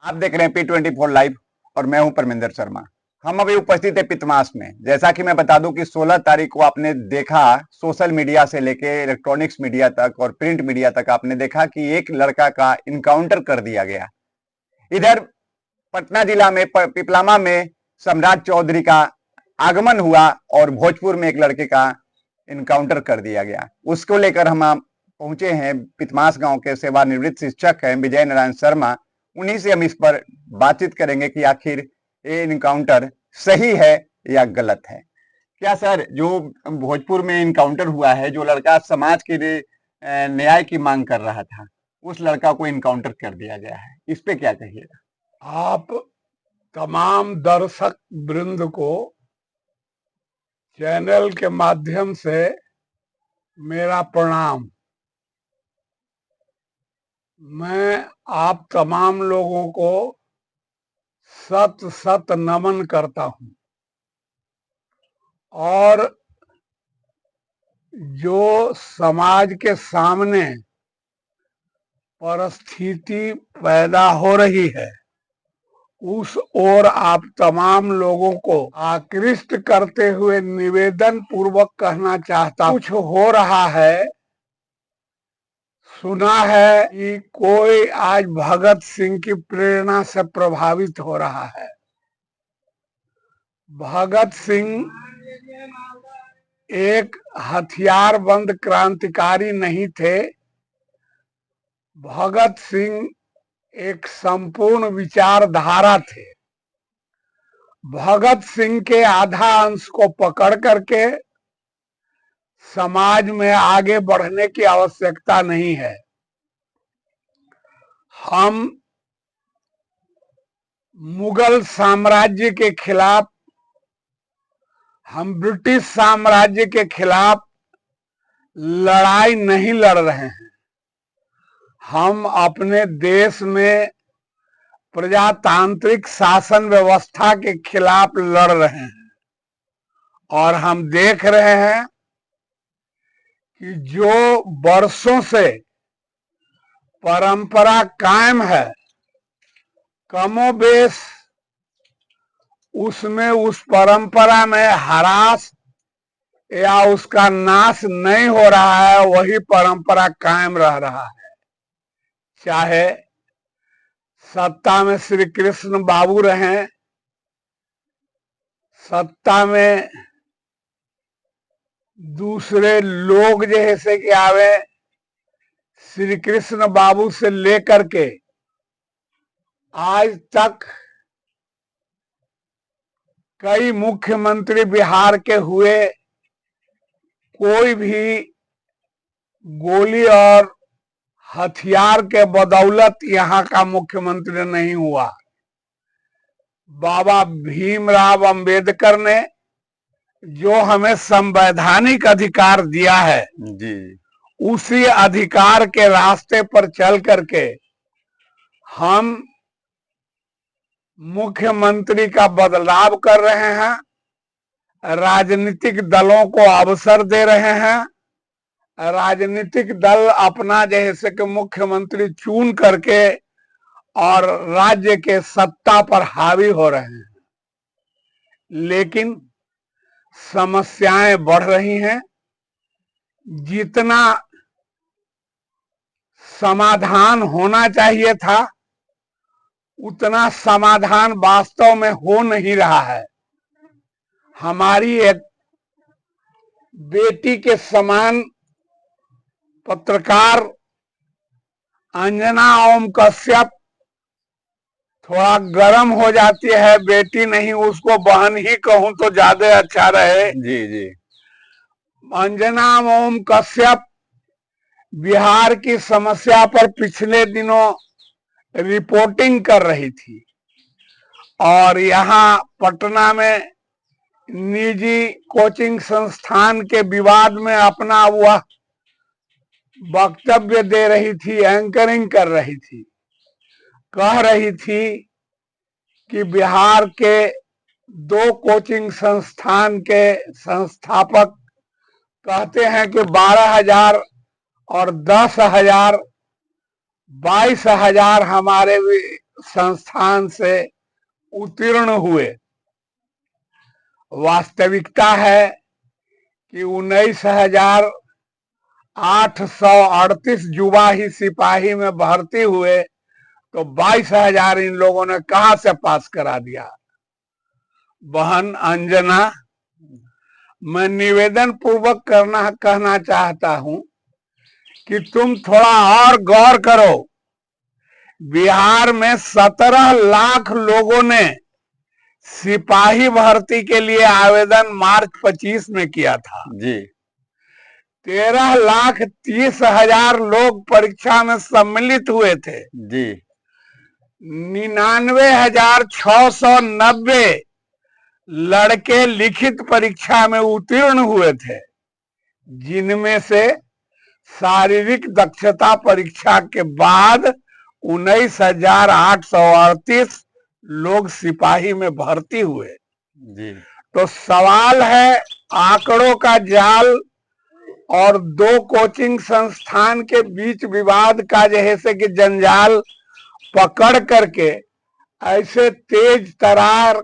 आप देख रहे हैं P24 लाइव और मैं हूं परमिंदर शर्मा। हम अभी उपस्थित है पितमास में। जैसा कि मैं बता दूं कि 16 तारीख को आपने देखा, सोशल मीडिया से लेके इलेक्ट्रॉनिक्स मीडिया तक और प्रिंट मीडिया तक आपने देखा कि एक लड़का का इनकाउंटर कर दिया गया। इधर पटना जिला में पिपलामा में सम्राट चौधरी का आगमन हुआ और भोजपुर में एक लड़के का इनकाउंटर कर दिया गया। उसको लेकर हम पहुंचे हैं। पितमास गांव के सेवानिवृत्त शिक्षक हैं विजय नारायण शर्मा। उन्हीं से हम इस पर बातचीत करेंगे कि आखिर ये इनकाउंटर सही है या गलत है। क्या सर, जो भोजपुर में इनकाउंटर हुआ है, जो लड़का समाज के लिए न्याय की मांग कर रहा था, उस लड़का को इनकाउंटर कर दिया गया है, इस पे क्या कहिएगा? आप तमाम दर्शक वृंद को चैनल के माध्यम से मेरा प्रणाम। मैं आप तमाम लोगों को सत सत नमन करता हूं और जो समाज के सामने परिस्थिति पैदा हो रही है उस ओर आप तमाम लोगों को आकृष्ट करते हुए निवेदन पूर्वक कहना चाहता हूं। कुछ हो रहा है, सुना है कि कोई आज भगत सिंह की प्रेरणा से प्रभावित हो रहा है। भगत सिंह एक हथियारबंद क्रांतिकारी नहीं थे। भगत सिंह एक संपूर्ण विचारधारा थे। भगत सिंह के आधा अंश को पकड़ करके समाज में आगे बढ़ने की आवश्यकता नहीं है। हम मुगल साम्राज्य के खिलाफ, हम ब्रिटिश साम्राज्य के खिलाफ लड़ाई नहीं लड़ रहे हैं। हम अपने देश में प्रजातांत्रिक शासन व्यवस्था के खिलाफ लड़ रहे हैं और हम देख रहे हैं कि जो वर्षों से परंपरा कायम है, कमोबेश उसमें उस परंपरा में ह्रास या उसका नाश नहीं हो रहा है, वही परंपरा कायम रह रहा है। चाहे सत्ता में श्री कृष्ण बाबू रहे, सत्ता में दूसरे लोग जैसे कि आवे, श्री कृष्ण बाबू से लेकर के आज तक कई मुख्यमंत्री बिहार के हुए, कोई भी गोली और हथियार के बदौलत यहाँ का मुख्यमंत्री नहीं हुआ। बाबा भीमराव अंबेडकर ने जो हमें संवैधानिक अधिकार दिया है जी, उसी अधिकार के रास्ते पर चल करके हम मुख्यमंत्री का बदलाव कर रहे हैं, राजनीतिक दलों को अवसर दे रहे हैं, राजनीतिक दल अपना जैसे कि मुख्यमंत्री चुन करके और राज्य के सत्ता पर हावी हो रहे हैं। लेकिन समस्याएं बढ़ रही हैं। जितना समाधान होना चाहिए था उतना समाधान वास्तव में हो नहीं रहा है। हमारी एक बेटी के समान पत्रकार अंजना ओम कश्यप थोड़ा गर्म हो जाती है, बेटी नहीं उसको बहन ही कहूं तो ज्यादा अच्छा रहे। जी जी। अंजना ओम कश्यप बिहार की समस्या पर पिछले दिनों रिपोर्टिंग कर रही थी और यहाँ पटना में निजी कोचिंग संस्थान के विवाद में अपना वह वक्तव्य दे रही थी, एंकरिंग कर रही थी। कह रही थी कि बिहार के 2 कोचिंग संस्थान के संस्थापक कहते हैं कि 12,000 और 10,000, 22,000 हमारे संस्थान से उत्तीर्ण हुए। वास्तविकता है कि 19,838 युवा ही सिपाही में भर्ती हुए, तो 22,000 इन लोगों ने कहां से पास करा दिया। बहन अंजना, मैं निवेदन पूर्वक कहना चाहता हूं कि तुम थोड़ा और गौर करो। बिहार में 17 लाख लोगों ने सिपाही भर्ती के लिए आवेदन मार्च 25 में किया था जी। 13,30,000 लोग परीक्षा में सम्मिलित हुए थे जी। 99,690 लड़के लिखित परीक्षा में उत्तीर्ण हुए थे, जिनमें से शारीरिक दक्षता परीक्षा के बाद 19,838 लोग सिपाही में भर्ती हुए। जी। तो सवाल है आंकड़ों का जाल और दो कोचिंग संस्थान के बीच विवाद का जैसे कि जंजाल पकड़ करके ऐसे तेज तरार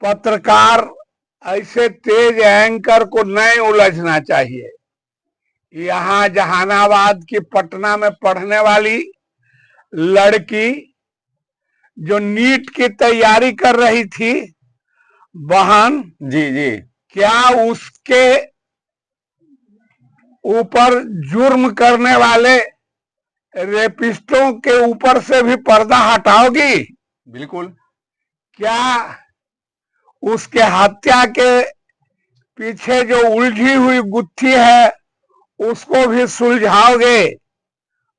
पत्रकार, ऐसे तेज एंकर को नहीं उलझना चाहिए। यहाँ जहानाबाद की पटना में पढ़ने वाली लड़की जो नीट की तैयारी कर रही थी, बहन जी जी, क्या उसके ऊपर जुर्म करने वाले रेपिस्टों के ऊपर से भी पर्दा हटाओगी? बिल्कुल। क्या उसके हत्या के पीछे जो उलझी हुई गुत्थी है उसको भी सुलझाओगे?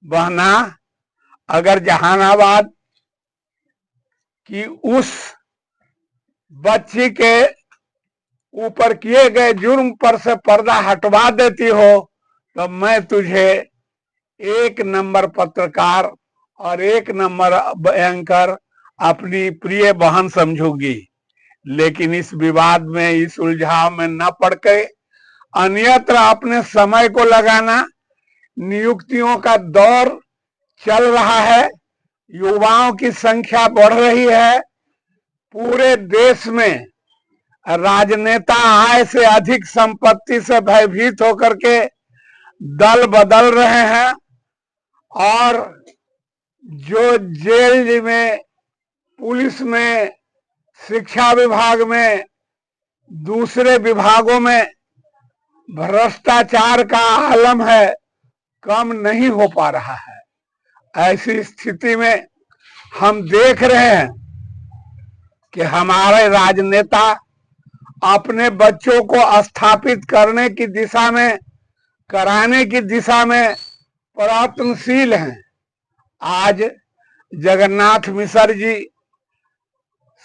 बहना, अगर जहानाबाद कि उस बच्ची के ऊपर किए गए जुर्म पर से पर्दा हटवा देती हो तो मैं तुझे 1 नंबर पत्रकार और 1 नंबर एंकर अपनी प्रिय बहन समझूंगी। लेकिन इस विवाद में, इस उलझाव में न पड़ के अन्यत्र अपने समय को लगाना। नियुक्तियों का दौर चल रहा है, युवाओं की संख्या बढ़ रही है, पूरे देश में राजनेता आय से अधिक संपत्ति से भयभीत होकर के दल बदल रहे हैं, और जो जेल में, पुलिस में, शिक्षा विभाग में, दूसरे विभागों में भ्रष्टाचार का आलम है, कम नहीं हो पा रहा है। ऐसी स्थिति में हम देख रहे हैं कि हमारे राजनेता अपने बच्चों को स्थापित करने की दिशा में, कराने की दिशा में प्रयत्नशील हैं। आज जगन्नाथ मिश्र जी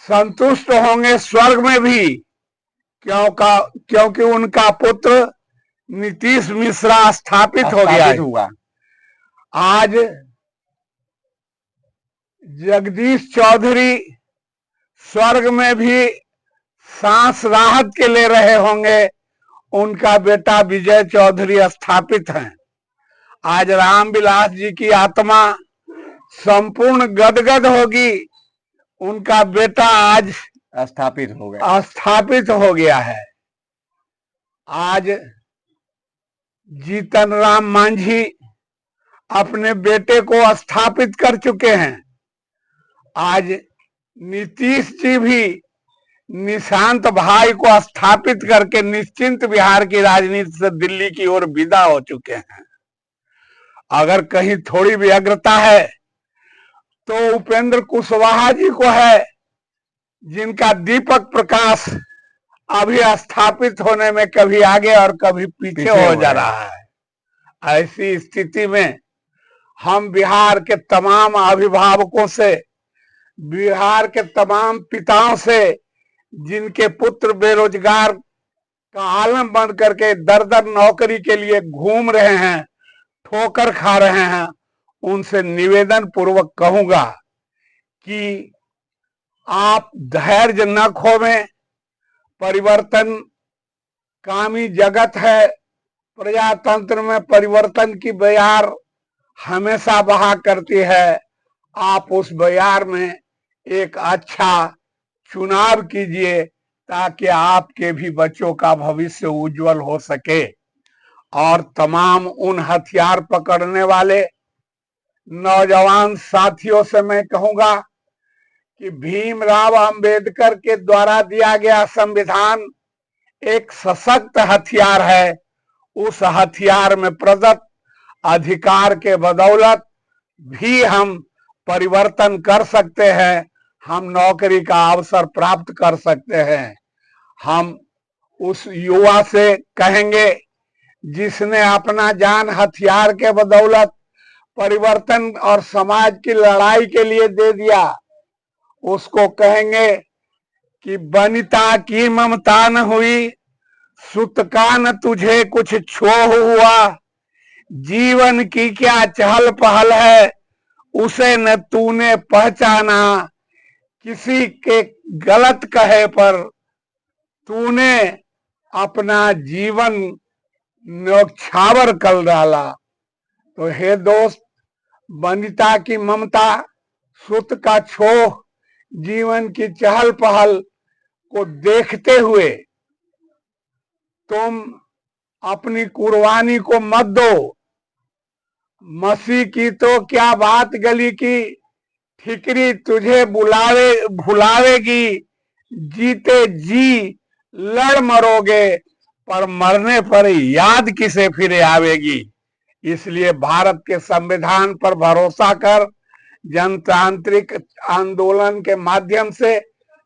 संतुष्ट होंगे स्वर्ग में भी, क्योंकि उनका पुत्र नीतीश मिश्रा स्थापित हो गया है। हुआ। आज जगदीश चौधरी स्वर्ग में भी सांस राहत के ले रहे होंगे, उनका बेटा विजय चौधरी स्थापित हैं। आज रामविलास जी की आत्मा संपूर्ण गदगद होगी, उनका बेटा आज स्थापित हो गया है। आज जीतन राम मांझी अपने बेटे को स्थापित कर चुके हैं। आज नीतीश जी भी निशांत भाई को स्थापित करके निश्चिंत बिहार की राजनीति से दिल्ली की ओर विदा हो चुके हैं। अगर कहीं थोड़ी व्यग्रता है तो उपेंद्र कुशवाहा जी को है, जिनका दीपक प्रकाश अभी स्थापित होने में कभी आगे और कभी पीछे हो जा रहा है। ऐसी स्थिति में हम बिहार के तमाम अभिभावकों से, बिहार के तमाम पिताओं से, जिनके पुत्र बेरोजगार का आलम बन करके दर दर नौकरी के लिए घूम रहे हैं, ठोकर खा रहे हैं, उनसे निवेदन पूर्वक कहूंगा कि आप धैर्य न खोवें। परिवर्तन कामी जगत है, प्रजातंत्र में परिवर्तन की बयार हमेशा बहा करती है। आप उस बाजार में एक अच्छा चुनाव कीजिए ताकि आपके भी बच्चों का भविष्य उज्जवल हो सके। और तमाम उन हथियार पकड़ने वाले नौजवान साथियों से मैं कहूंगा कि भीमराव अंबेडकर के द्वारा दिया गया संविधान एक सशक्त हथियार है। उस हथियार में प्रदत्त अधिकार के बदौलत भी हम परिवर्तन कर सकते हैं, हम नौकरी का अवसर प्राप्त कर सकते हैं। हम उस युवा से कहेंगे जिसने अपना जान हथियार के बदौलत परिवर्तन और समाज की लड़ाई के लिए दे दिया, उसको कहेंगे कि वनिता की ममता न हुई, सुत का न तुझे कुछ छोह हुआ, जीवन की क्या चहल पहल है उसे न तूने पहचाना, किसी के गलत कहे पर तूने अपना जीवन न्यौछावर कर डाला। तो हे दोस्त, वनिता की ममता, सुत का छोह, जीवन की चहल पहल को देखते हुए तुम अपनी कुर्बानी को मत दो। मसीह की तो क्या बात गली की, ठिकरी तुझे भुलावेगी, जीते जी लड़ मरोगे, पर मरने पर याद किसे फिर आवेगी। इसलिए भारत के संविधान पर भरोसा कर जनतांत्रिक आंदोलन के माध्यम से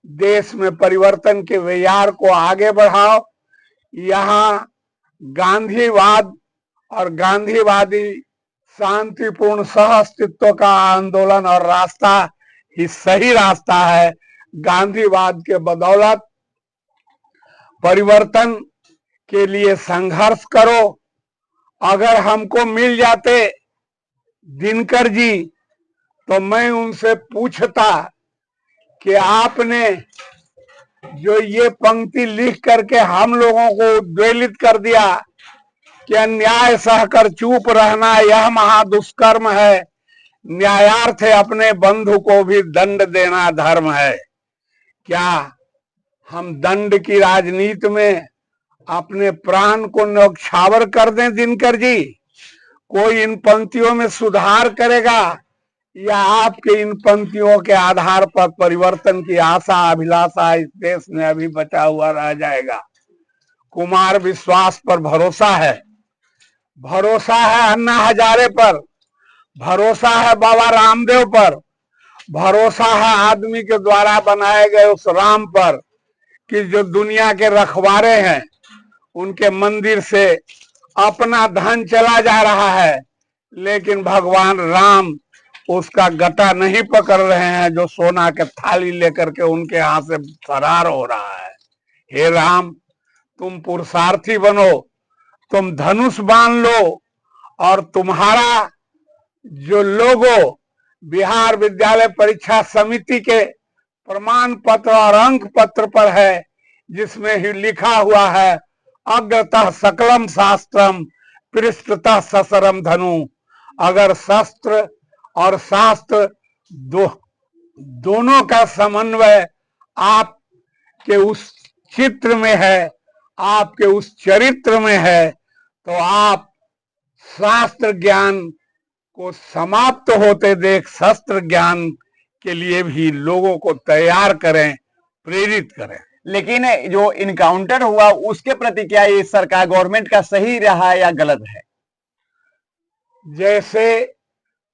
देश में परिवर्तन के विचार को आगे बढ़ाओ। यहाँ गांधीवाद और गांधीवादी शांतिपूर्ण सह अस्तित्व का आंदोलन और रास्ता ही सही रास्ता है। गांधीवाद के बदौलत परिवर्तन के लिए संघर्ष करो। अगर हमको मिल जाते दिनकर जी तो मैं उनसे पूछता कि आपने जो ये पंक्ति लिख करके हम लोगों को उद्वेलित कर दिया कि अन्याय सहकर चुप रहना यह महादुष्कर्म है, न्यायार्थ अपने बंधु को भी दंड देना धर्म है। क्या हम दंड की राजनीति में अपने प्राण को न्यौछावर कर दें दिनकर जी? कोई इन पंक्तियों में सुधार करेगा या आपके इन पंक्तियों के आधार पर परिवर्तन की आशा अभिलाषा इस देश में अभी बचा हुआ रह जाएगा? कुमार विश्वास पर भरोसा है, भरोसा है अन्ना हजारे पर, भरोसा है बाबा रामदेव पर, भरोसा है आदमी के द्वारा बनाए गए उस राम पर कि जो दुनिया के रखवारे हैं उनके मंदिर से अपना धन चला जा रहा है, लेकिन भगवान राम उसका गटा नहीं पकड़ रहे हैं जो सोना के थाली लेकर के उनके हाथ से फरार हो रहा है। हे राम, तुम पुरुषार्थी बनो, तुम धनुष बांध लो और तुम्हारा जो लोगो बिहार विद्यालय परीक्षा समिति के प्रमाण पत्र और अंक पत्र पर है, जिसमें ही लिखा हुआ है अग्रतः सकलम शास्त्रम पृष्ठतः ससरम धनु। अगर शस्त्र और शास्त्र दोनों का समन्वय आपके उस चित्र में है, आपके उस चरित्र में है, तो आप शास्त्र ज्ञान को समाप्त होते देख शस्त्र ज्ञान के लिए भी लोगों को तैयार करें, प्रेरित करें। लेकिन जो इनकाउंटर हुआ उसके प्रति क्या ये सरकार गवर्नमेंट का सही रहा या गलत है? जैसे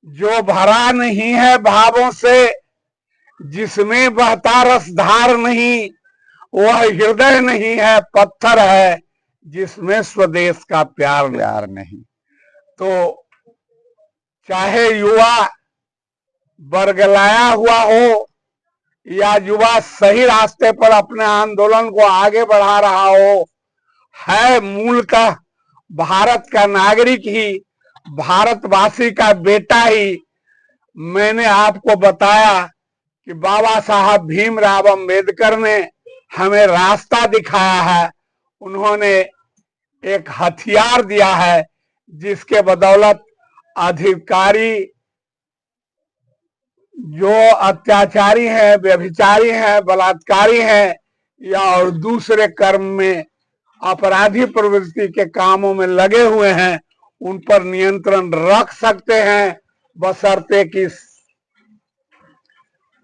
जो भरा नहीं है भावों से, जिसमें बहता रसधार नहीं, वह हृदय नहीं है पत्थर है, जिसमें स्वदेश का प्यार नहीं। तो चाहे युवा बरगलाया हुआ हो या युवा सही रास्ते पर अपने आंदोलन को आगे बढ़ा रहा हो, है मूलतः भारत का नागरिक ही, भारतवासी का बेटा ही। मैंने आपको बताया कि बाबा साहब भीमराव अंबेडकर ने हमें रास्ता दिखाया है। उन्होंने एक हथियार दिया है जिसके बदौलत अधिकारी जो अत्याचारी हैं, व्यभिचारी हैं, बलात्कारी हैं या और दूसरे कर्म में अपराधी प्रवृत्ति के कामों में लगे हुए हैं, उन पर नियंत्रण रख सकते हैं, बशर्ते कि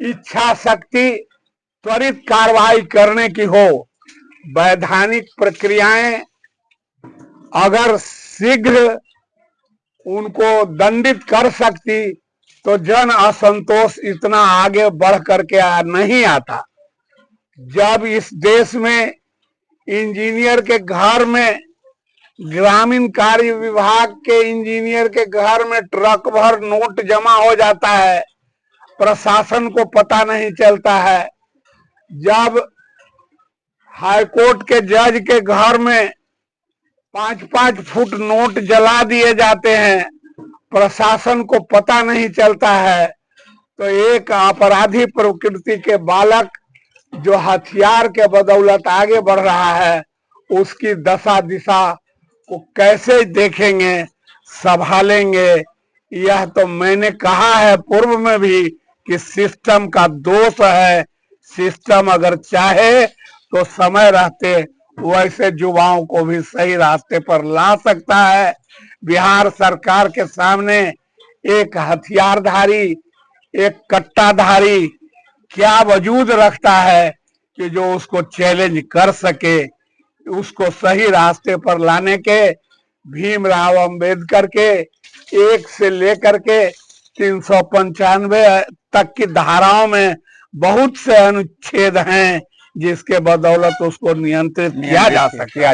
इच्छा शक्ति त्वरित कार्रवाई करने की हो। वैधानिक प्रक्रियाएं अगर शीघ्र उनको दंडित कर सकती तो जन असंतोष इतना आगे बढ़ करके नहीं आता। जब इस देश में इंजीनियर के घर में, ग्रामीण कार्य विभाग के इंजीनियर के घर में ट्रक भर नोट जमा हो जाता है, प्रशासन को पता नहीं चलता है। जब हाईकोर्ट के जज के घर में 5-5 फुट नोट जला दिए जाते हैं, प्रशासन को पता नहीं चलता है, तो एक अपराधी प्रकृति के बालक जो हथियार के बदौलत आगे बढ़ रहा है, उसकी दशा दिशा को कैसे देखेंगे, संभालेंगे? यह तो मैंने कहा है पूर्व में भी कि सिस्टम का दोष है। सिस्टम अगर चाहे तो समय रहते वैसे युवाओं को भी सही रास्ते पर ला सकता है। बिहार सरकार के सामने एक हथियारधारी, एक कट्टाधारी क्या वजूद रखता है कि जो उसको चैलेंज कर सके, उसको सही रास्ते पर लाने के भीमराव अंबेडकर के 1 से लेकर के 395 तक की धाराओं में बहुत से अनुच्छेद हैं जिसके बदौलत उसको नियंत्रित किया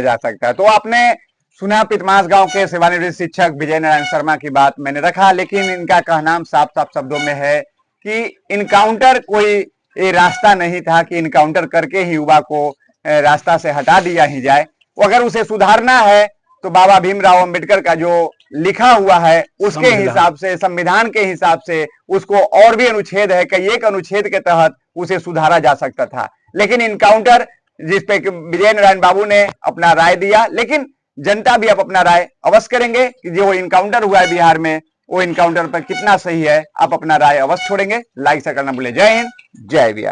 जा सकता है। तो आपने सुना पितमास गांव के सेवानिवृत्त शिक्षक विजय नारायण शर्मा की बात मैंने रखा, लेकिन इनका कहना साफ साफ शब्दों में है कि इनकाउंटर कोई ये रास्ता नहीं था कि इनकाउंटर करके ही युवा को रास्ता से हटा दिया ही जाए। अगर उसे सुधारना है तो बाबा भीमराव अंबेडकर का जो लिखा हुआ है उसके हिसाब से, संविधान के हिसाब से उसको और भी अनुच्छेद है, कई एक अनुच्छेद के तहत उसे सुधारा जा सकता था। लेकिन इनकाउंटर जिसपे विजय नारायण बाबू ने अपना राय दिया, लेकिन जनता भी अब अपना राय अवश्य करेंगे कि जो इनकाउंटर हुआ है बिहार में, वो इनकाउंटर पर कितना सही है। आप अपना राय अवश्य छोड़ेंगे। लाइक से करना भूलें। जय हिंद, जय बिहार।